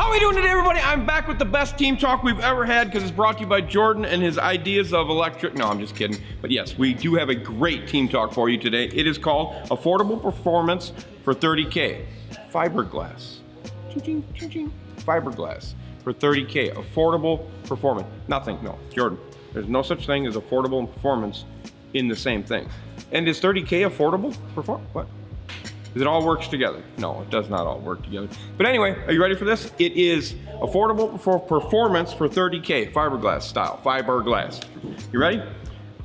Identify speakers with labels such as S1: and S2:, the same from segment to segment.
S1: How are we doing today, everybody? I'm back with the best team talk we've ever had because it's brought to you by Jordan and his ideas of electric. No, I'm just kidding. But yes, we do have a great team talk for you today. It is called Affordable Performance for 30K. Fiberglass. Ching, ching, ching. Fiberglass for 30K. Affordable performance. Nothing. No, Jordan. There's no such thing as affordable and performance in the same thing. And is 30K affordable? What? It all works together. No, it does not all work together. But anyway, are you ready for this? It is affordable for performance for 30K, fiberglass style, fiberglass. You ready?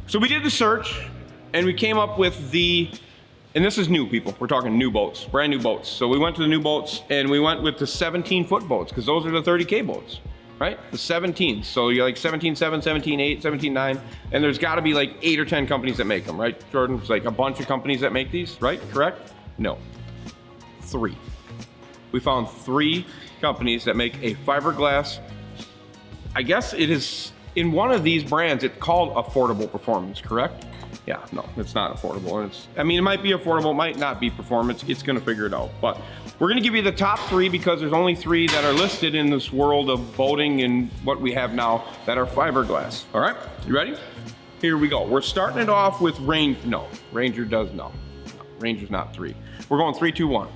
S1: So we did the search and we came up with and this is new, people. We're talking new boats, brand new boats. So we went to the new boats and we went with the 17-foot boats because those are the 30K boats, right? The 17s. So you're like 17.7, 17.8, 17.9, and there's gotta be like 8 or 10 companies that make them, right, Jordan? It's like a bunch of companies that make these, right? Correct? No, 3. We found 3 companies that make a fiberglass. I guess it is, in one of these brands, it's called affordable performance, correct? Yeah, no, it's not affordable. It might be affordable, it might not be performance. It's gonna figure it out. But we're gonna give you the top 3 because there's only 3 that are listed in this world of boating and what we have now that are fiberglass. All right, you ready? Here we go. We're starting it off with Ranger's not 3. We're going 3, 2, 1.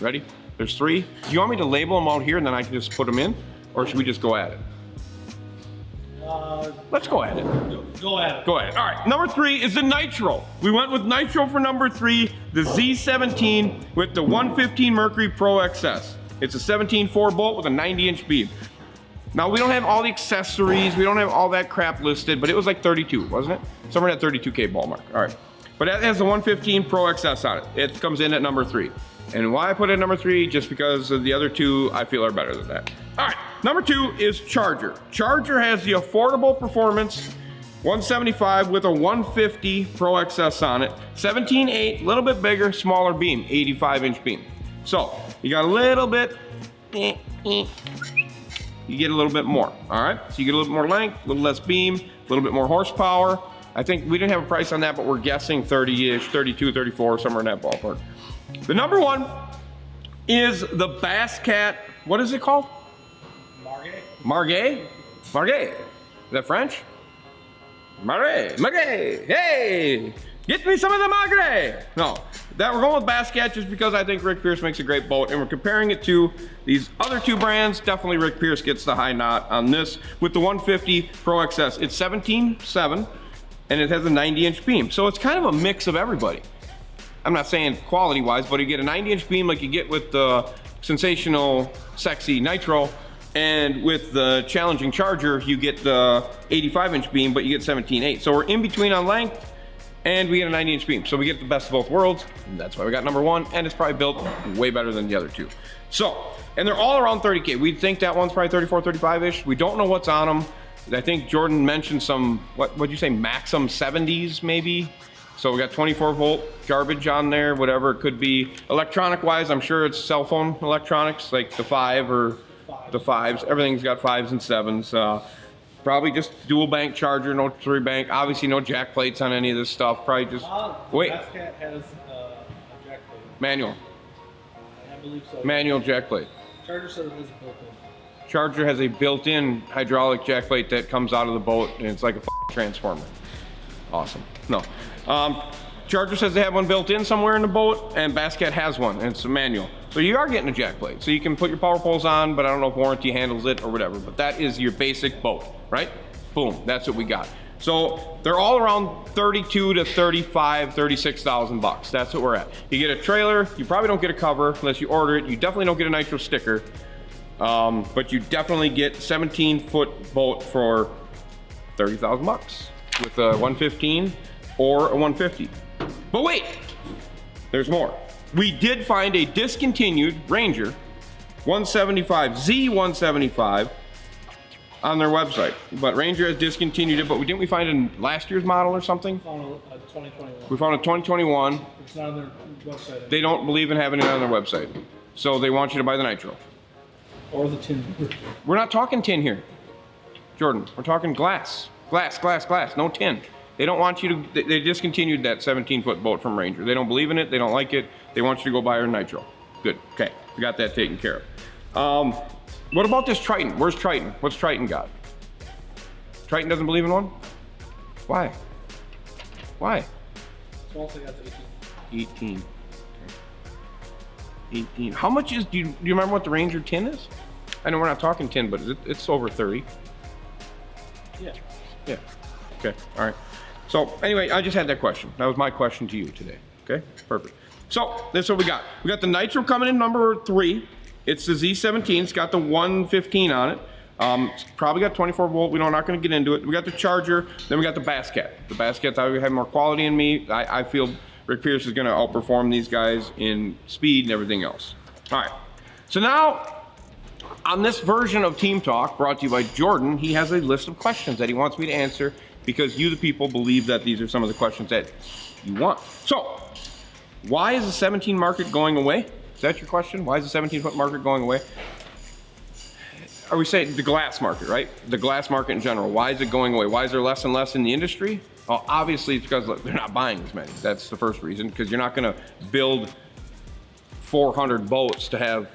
S1: Ready? There's 3. Do you want me to label them out here and then I can just put them in? Or should we just go at it? Let's go at it.
S2: Go at it.
S1: Go at it. All right, number 3 is the Nitro. We went with Nitro for number 3, the Z17 with the 115 Mercury Pro XS. It's a 17.4 boat with a 90-inch beam. Now, we don't have all the accessories, we don't have all that crap listed, but it was like 32, wasn't it? Somewhere in that 32K ballpark. All right. But it has the 115 Pro XS on it. It comes in at number 3. And why I put it at number 3, just because of the other 2 I feel are better than that. All right, number 2 is Charger. Charger has the affordable performance 175 with a 150 Pro XS on it. 17.8, a little bit bigger, smaller beam, 85-inch beam. So you got a little bit, you get a little bit more, all right? So you get a little bit more length, a little less beam, a little bit more horsepower. I think we didn't have a price on that, but we're guessing 30-ish, 32, 34, somewhere in that ballpark. The number 1 is the Basscat. What is it called? Margay. Is that French? Margay. Hey, get me some of the Margay. No, we're going with Basscat just because I think Rick Pierce makes a great boat, and we're comparing it to these other 2 brands. Definitely Rick Pierce gets the high knot on this with the 150 Pro XS. It's 17.7. and it has a 90-inch beam. So it's kind of a mix of everybody. I'm not saying quality-wise, but you get a 90-inch beam like you get with the sensational, sexy Nitro, and with the challenging Charger, you get the 85-inch beam, but you get 17.8. So we're in between on length, and we get a 90-inch beam. So we get the best of both worlds, and that's why we got number 1, and it's probably built way better than the other 2. So, and they're all around 30K. We think that one's probably 34, 35-ish. We don't know what's on them. I think Jordan mentioned some, what'd you say, Maxim 70s maybe? So we got 24-volt garbage on there, whatever it could be. Electronic-wise, I'm sure it's cell phone electronics, like the 5 or the 5s. Everything's got 5s and 7s. Probably just dual bank charger, no 3-bank. Obviously no jack plates on any of this stuff. Probably just, wait.
S2: Basscat has a jack plate.
S1: Manual.
S2: I believe so.
S1: Manual jack plate.
S2: Charger says it is built-in.
S1: Charger has a built-in hydraulic jack plate that comes out of the boat, and it's like a transformer. Awesome. No. Charger says they have one built in somewhere in the boat, and Basscat has one, and it's a manual. So you are getting a jack plate. So you can put your power poles on, but I don't know if warranty handles it or whatever. But that is your basic boat, right? Boom, that's what we got. So they're all around 32 to 35, 36,000 bucks. That's what we're at. You get a trailer, you probably don't get a cover unless you order it. You definitely don't get a Nitro sticker. But you definitely get 17-foot boat for 30,000 bucks with a 115 or a 150. But wait, there's more. We did find a discontinued Ranger 175, Z175 on their website. But Ranger has discontinued it, but didn't we find a last year's model or something?
S2: We found a 2021.
S1: We found a 2021.
S2: It's not on their website.
S1: They don't believe in having it on their website. So they want you to buy the Nitro.
S2: Or the tin.
S1: We're not talking tin here, Jordan. We're talking glass. Glass, no tin. They don't want you to, they discontinued that 17-foot boat from Ranger. They don't believe in it, they don't like it. They want you to go buy our Nitro. Good, okay, we got that taken care What about this Triton? Where's Triton? What's Triton got? Triton doesn't believe in one? Why? Why?
S2: Small thing got to 18.
S1: 18. 18. How much is, do you remember what the Ranger tin is? I know we're not talking tin, but it's over 30.
S2: Yeah.
S1: Yeah. Okay. All right. So anyway, I just had that question. That was my question to you today. Okay. Perfect. So this is what we got. We got the Nitro coming in number 3. It's the Z17. It's got the 115 on it. It's probably got 24 volt. We're not going to get into it. We got the Charger. Then we got the Basscat. The Basscat's obviously have more quality in me. I feel Rick Pierce is going to outperform these guys in speed and everything else. All right. So now, on this version of Team Talk, brought to you by Jordan, he has a list of questions that he wants me to answer because you, the people, believe that these are some of the questions that you want. So, why is the 17 market going away? Is that your question? Why is the 17-foot market going away? Are we saying the glass market, right? The glass market in general. Why is it going away? Why is there less and less in the industry? Well, obviously, it's because they're not buying as many. That's the first reason, because you're not going to build 400 boats to have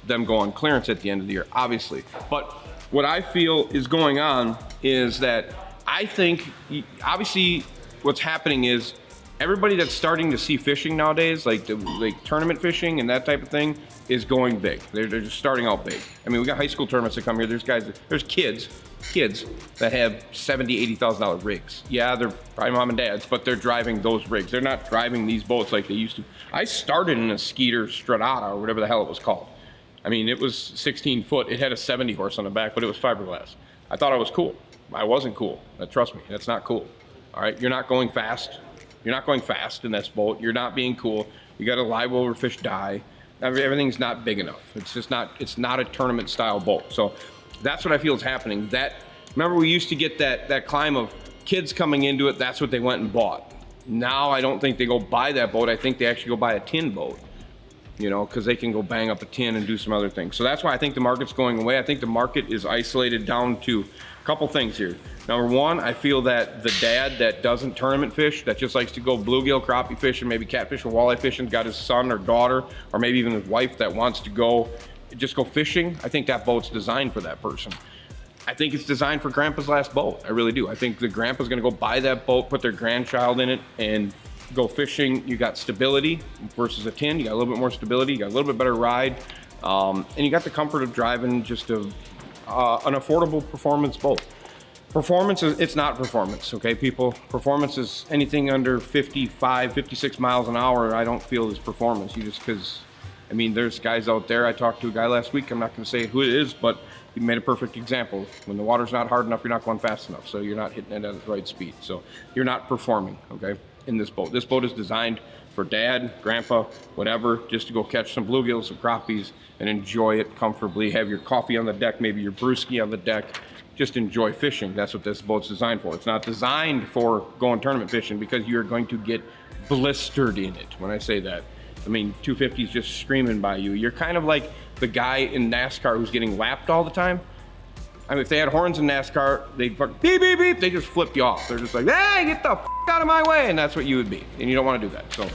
S1: them go on clearance at the end of the year, obviously. But what I feel is going on is that I think, obviously, what's happening is everybody that's starting to see fishing nowadays, like tournament fishing and that type of thing, is going big. They're just starting out big. I mean, we got high school tournaments that come here. There's kids that have $70,000, $80,000 rigs. Yeah, they're probably mom and dad's, but they're driving those rigs. They're not driving these boats like they used to. I started in a Skeeter Stradata, or whatever the hell it was called. I mean, it was 16 foot. It had a 70 horse on the back, but it was fiberglass. I thought I was cool. I wasn't cool. Trust me, that's not cool. All right, you're not going fast. You're not going fast in this boat. You're not being cool. You got to live over fish die. Everything's not big enough. It's just not, it's not a tournament style boat. So that's what I feel is happening. Remember we used to get that climb of kids coming into it, that's what they went and bought. Now I don't think they go buy that boat. I think they actually go buy a tin boat, you know, because they can go bang up a tin and do some other things. So that's why I think the market's going away. I think the market is isolated down to a couple things here. Number one, I feel that the dad that doesn't tournament fish, that just likes to go bluegill, crappie fishing, maybe catfish or walleye fishing, got his son or daughter, or maybe even his wife that wants to just go fishing, I think that boat's designed for that person. I think it's designed for grandpa's last boat. I really do. I think the grandpa's gonna go buy that boat, put their grandchild in it, and go fishing. You got stability versus a tin. You got a little bit more stability. You got a little bit better ride. And you got the comfort of driving just an affordable performance boat. Performance it's not performance, okay, people? Performance is anything under 55, 56 miles an hour, I don't feel is performance. Because, I mean, there's guys out there. I talked to a guy last week. I'm not gonna say who it is, but he made a perfect example. When the water's not hard enough, you're not going fast enough. So you're not hitting it at the right speed. So you're not performing, okay, in this boat. This boat is designed for dad, grandpa, whatever, just to go catch some bluegills, some crappies, and enjoy it comfortably. Have your coffee on the deck, maybe your brewski on the deck. Just enjoy fishing. That's what this boat's designed for. It's not designed for going tournament fishing because you're going to get blistered in it. When I say that, I mean 250's just screaming by you. You're kind of like the guy in NASCAR who's getting lapped all the time. I mean, if they had horns in NASCAR, they'd beep, beep, beep, they just flip you off. They're just like, hey, get the f out of my way, and that's what you would be, and you don't want to do that. So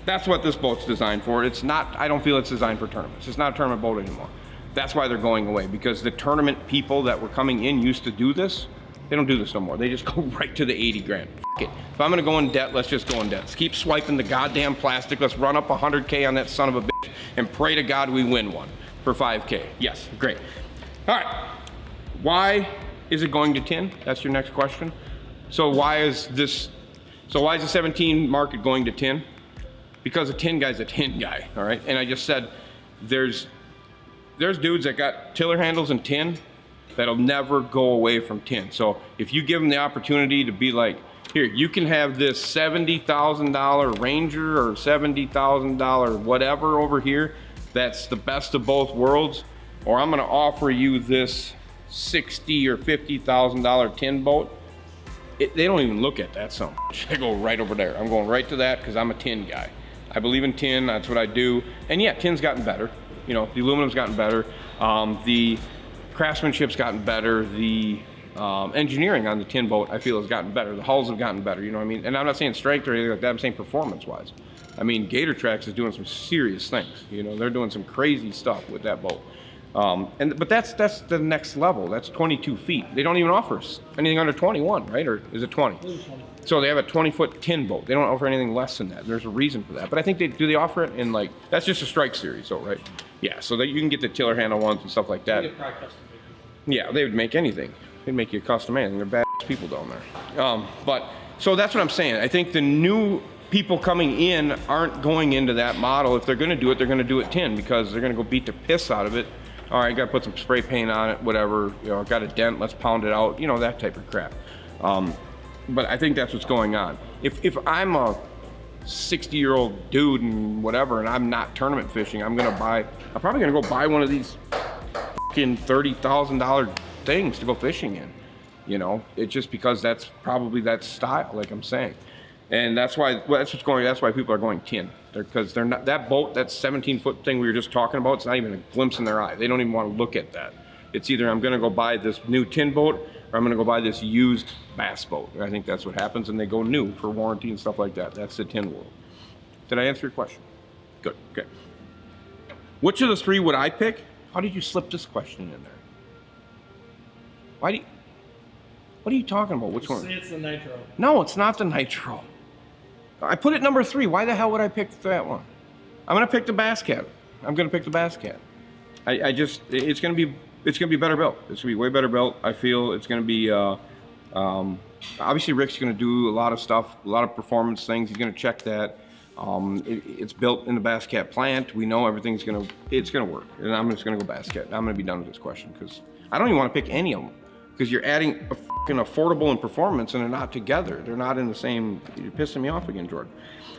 S1: that's what this boat's designed for. It's not, I don't feel it's designed for tournaments. It's not a tournament boat anymore. That's why they're going away, because the tournament people that were coming in used to do this. They don't do this no more. They just go right to the 80 grand. F it. If I'm gonna go in debt, let's just go in debt. Let's keep swiping the goddamn plastic. Let's run up 100K on that son of a bitch and pray to God we win one for 5K. Yes, great. All right, why is it going to tin? That's your next question. So why is the 17 market going to tin? Because a tin guy's a tin guy, all right? And I just said, there's dudes that got tiller handles in tin that'll never go away from tin. So if you give them the opportunity to be like, here, you can have this $70,000 Ranger or $70,000 whatever over here, that's the best of both worlds, or I'm gonna offer you this $60,000 or $50,000 tin boat, they don't even look at that so much. They go right over there. I'm going right to that because I'm a tin guy. I believe in tin, that's what I do. And yeah, tin's gotten better. You know, the aluminum's gotten better. The craftsmanship's gotten better. The engineering on the tin boat, I feel, has gotten better. The hulls have gotten better, you know what I mean? And I'm not saying strength or anything like that, I'm saying performance-wise. I mean, Gator Tracks is doing some serious things. You know, they're doing some crazy stuff with that boat. But that's the next level. That's 22 feet. They don't even offer anything under 21, right? Or is it 20? So they have a 20-foot tin boat. They don't offer anything less than that. There's a reason for that. But I think they offer it in like, that's just a strike series, so right? Yeah, so that you can get the tiller handle ones and stuff like that. Yeah, they would make anything. They'd make you a custom anything. They're bad people down there. But so that's what I'm saying. I think the new people coming in aren't going into that model. If they're going to do it, they're going to do it tin because they're going to go beat the piss out of it. All right, got to put some spray paint on it, whatever. You know, got a dent, let's pound it out. You know, that type of crap. But I think that's what's going on. If I'm a 60-year-old dude and whatever, and I'm not tournament fishing, I'm probably gonna go buy one of these fucking $30,000 things to go fishing in. You know, it's just because that's probably that style, like I'm saying. And that's why people are going tin. Because they're not, that boat, that 17-foot thing we were just talking about, it's not even a glimpse in their eye. They don't even want to look at that. It's either I'm gonna go buy this new tin boat or I'm gonna go buy this used bass boat. I think that's what happens, and they go new for warranty and stuff like that. That's the tin world. Did I answer your question? Good, okay. Which of the three would I pick? How did you slip this question in there? What are you talking about? Which one?
S2: Say it's the Nitro.
S1: No, it's not the Nitro. I put it number 3. Why the hell would I pick that one? I'm gonna pick the Basscat. I'm gonna pick the Basscat. It's gonna be better built. It's gonna be way better built. I feel it's gonna be, obviously Rick's gonna do a lot of stuff, a lot of performance things. He's gonna check that. It's built in the Basscat plant. We know it's gonna work. And I'm just gonna go Basscat. I'm gonna be done with this question because I don't even wanna pick any of them because you're adding a fucking affordable and performance and they're not together. They're not in the same, you're pissing me off again, Jordan.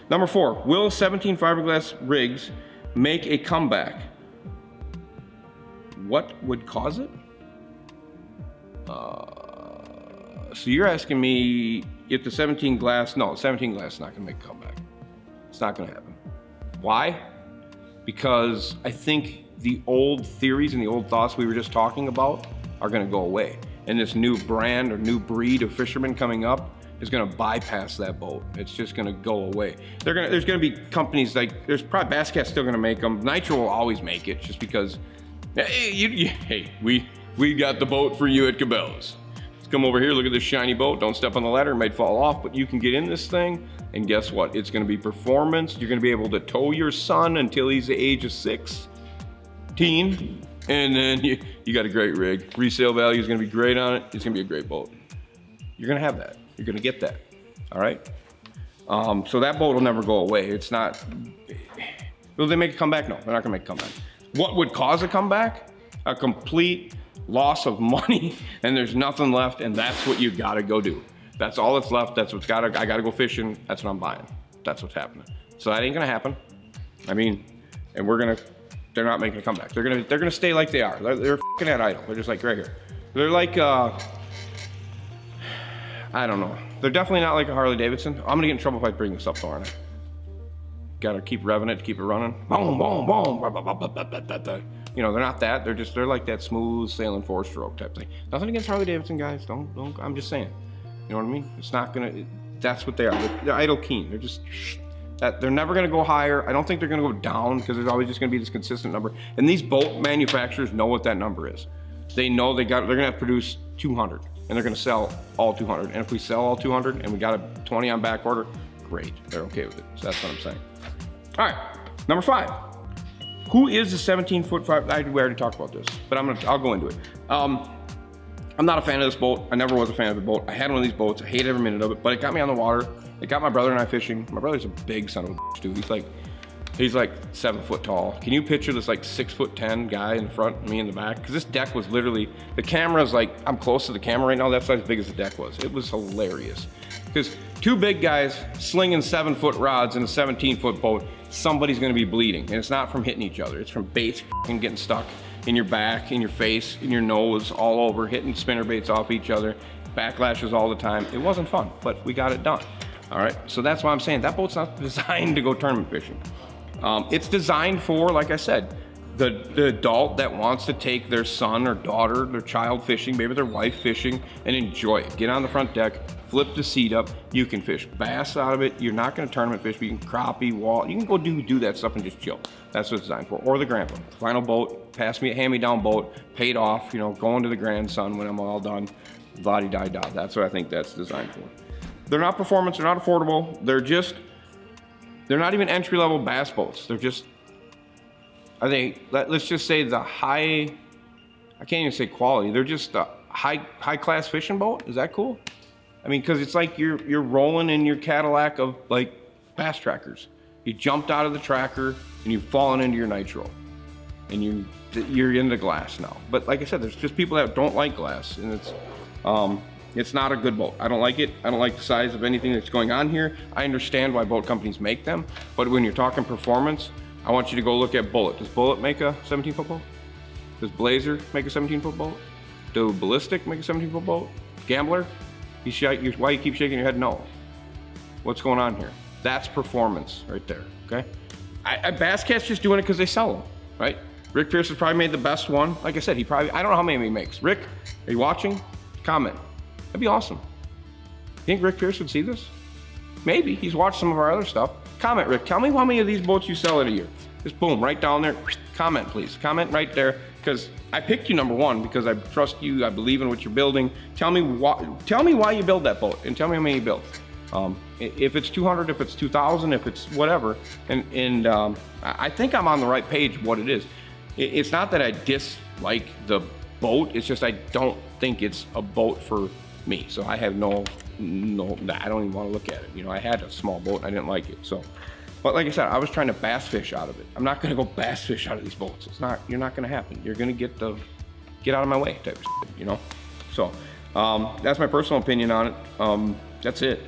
S1: Number 4, will 17 fiberglass rigs make a comeback? What would cause it? So you're asking me if the 17 glass is not gonna make a comeback. It's not gonna happen. Why? Because I think the old theories and the old thoughts we were just talking about are gonna go away. And this new brand or new breed of fishermen coming up is gonna bypass that boat. It's just gonna go away. There's gonna be companies like, there's probably Basscat's still gonna make them. Nitro will always make it just because, hey, we got the boat for you at Cabela's. Let's come over here, look at this shiny boat. Don't step on the ladder, it might fall off, but you can get in this thing and guess what? It's gonna be performance. You're gonna be able to tow your son until he's the age of 16. And then you got a great rig. Resale value is gonna be great on it. It's gonna be a great boat. You're gonna have that. You're gonna get that, all right? So that boat will never go away. It's not, will they make a comeback? No, they're not gonna make a comeback. What would cause a comeback? A complete loss of money and there's nothing left and that's what you gotta go do. That's all that's left. That's what's I gotta go fishing. That's what I'm buying. That's what's happening. So that ain't gonna happen. I mean, and they're not making a comeback. They're gonna stay like they are. They're fucking at idle. They're just like right here. They're like, I don't know. They're definitely not like a Harley Davidson. I'm gonna get in trouble if I bring this up, though, aren't I? Gotta keep revving it to keep it running. Boom, boom, boom. You know, they're not that. They're like that smooth sailing 4-stroke type thing. Nothing against Harley Davidson, guys. Don't. I'm just saying. You know what I mean? It's not gonna. That's what they are. They're idle keen. They're just. They're never gonna go higher. I don't think they're gonna go down because there's always just gonna be this consistent number. And these boat manufacturers know what that number is. They know they're gonna have to produce 200 and they're gonna sell all 200. And if we sell all 200 and we got a 20 on back order, great. They're okay with it. So that's what I'm saying. All right, number 5. Who is the 17-foot we already talked about this, but I'll go into it. I'm not a fan of this boat. I never was a fan of the boat. I had one of these boats. I hated every minute of it, but it got me on the water. It got my brother and I fishing. My brother's a big son of a bitch, dude. He's like 7 foot tall. Can you picture this like 6'10" guy in the front and me in the back? Because this deck was literally, the camera's like, I'm close to the camera right now. That's as big as the deck was. It was hilarious. Because 2 big guys slinging 7-foot rods in a 17-foot boat, somebody's gonna be bleeding. And it's not from hitting each other. It's from baits getting stuck in your back, in your face, in your nose, all over, hitting spinner baits off each other, backlashes all the time. It wasn't fun, but we got it done. All right, so that's why I'm saying that boat's not designed to go tournament fishing. It's designed for, like I said, the adult that wants to take their son or daughter, their child fishing, maybe their wife fishing, and enjoy it. Get on the front deck, flip the seat up. You can fish bass out of it. You're not going to tournament fish, but you can crappie, wall. You can go do that stuff and just chill. That's what it's designed for. Or the grandpa. Final boat, pass me a hand-me-down boat, paid off, you know, going to the grandson when I'm all done. La-di-da-da. That's what I think that's designed for. They're not performance, they're not affordable. They're not even entry-level bass boats. They're just, let's just say the high, I can't even say quality. They're just a high-class fishing boat. Is that cool? I mean, because it's like you're rolling in your Cadillac of like bass trackers. You jumped out of the tracker and you've fallen into your Nitro, and you're into glass now. But like I said, there's just people that don't like glass, and it's not a good boat. I don't like it. I don't like the size of anything that's going on here. I understand why boat companies make them, but when you're talking performance, I want you to go look at Bullet. Does Bullet make a 17-foot boat? Does Blazer make a 17-foot boat? Do Ballistic make a 17-foot boat? Gambler? Why you keep shaking your head no? What's going on here? That's performance right there, okay? Basscat's just doing it because they sell them, right? Rick Pierce has probably made the best one. Like I said, I don't know how many he makes. Rick, are you watching? Comment. That'd be awesome. You think Rick Pierce would see this? Maybe. He's watched some of our other stuff. Comment, Rick. Tell me how many of these boats you sell in a year. Just boom, right down there. Comment, please. Comment right there, because I picked you number one because I trust you. I believe in what you're building. Tell me why you build that boat, and tell me how many you built. If it's 200, if it's 2,000, if it's whatever, and I think I'm on the right page. What it is, it's not that I dislike the boat. It's just I don't think it's a boat for me. So I have no, I don't even want to look at it. You know, I had a small boat, I didn't like it. So, but like I said, I was trying to bass fish out of it. I'm not going to go bass fish out of these boats. You're not going to happen. You're going to get out of my way type of shit, you know? So, that's my personal opinion on it. That's it.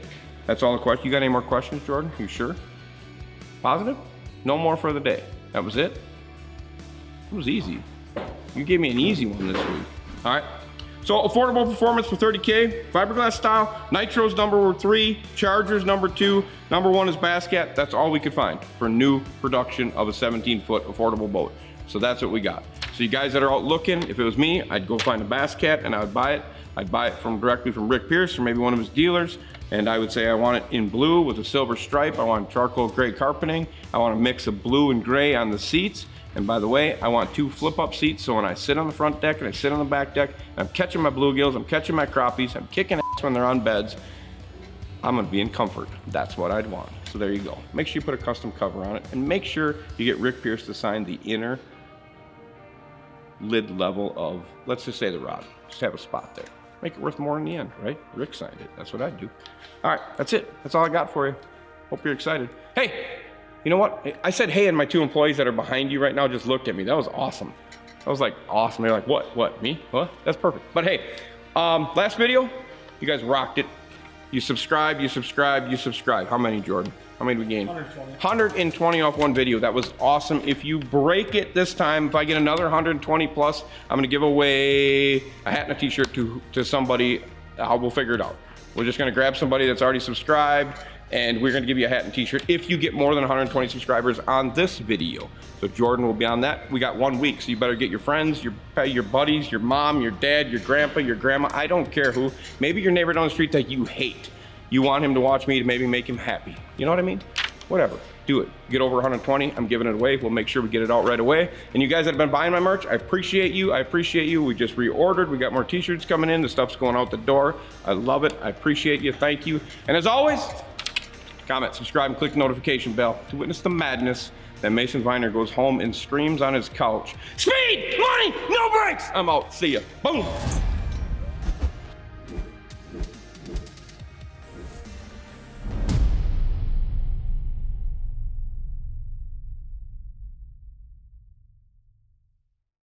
S1: That's all the questions. You got any more questions, Jordan? You sure? Positive? No more for the day. That was it? It was easy. You gave me an easy one this week. All right. So affordable performance for 30K, fiberglass style. Nitro's number 3, Charger's number 2, number 1 is Basscat. That's all we could find for new production of a 17-foot affordable boat. So that's what we got. So you guys that are out looking, if it was me, I'd go find a Basscat and I would buy it. I'd buy it directly from Rick Pierce or maybe one of his dealers. And I would say I want it in blue with a silver stripe. I want charcoal gray carpeting. I want a mix of blue and gray on the seats. And by the way, I want 2 flip-up seats, so when I sit on the front deck and I sit on the back deck, I'm catching my bluegills, I'm catching my crappies, I'm kicking ass when they're on beds, I'm gonna be in comfort. That's what I'd want. So there you go. Make sure you put a custom cover on it, and make sure you get Rick Pierce to sign the inner lid level of, let's just say the rod. Just have a spot there. Make it worth more in the end, right? Rick signed it. That's what I'd do. All right, that's it. That's all I got for you. Hope you're excited. Hey! You know what? I said hey, and my 2 employees that are behind you right now just looked at me. That was awesome. That was like awesome. They're like, what, me? What? That's perfect. But hey, last video, you guys rocked it. You subscribe. How many, Jordan? How many did we gain?
S2: 120.
S1: 120 off one video. That was awesome. If you break it this time, if I get another 120 plus, I'm gonna give away a hat and a t-shirt to somebody. We'll figure it out. We're just gonna grab somebody that's already subscribed, and we're gonna give you a hat and t-shirt if you get more than 120 subscribers on this video. So Jordan will be on that. We got 1 week, so you better get your friends, your buddies, your mom, your dad, your grandpa, your grandma, I don't care who. Maybe your neighbor down the street that you hate. You want him to watch me to maybe make him happy. You know what I mean? Whatever, do it. Get over 120, I'm giving it away. We'll make sure we get it out right away. And you guys that have been buying my merch, I appreciate you. We just reordered. We got more t-shirts coming in. The stuff's going out the door. I love it. I appreciate you. Thank you. And as always, comment, subscribe, and click the notification bell to witness the madness that Mason Viner goes home and screams on his couch. Speed, money, no brakes. I'm out. See ya. Boom.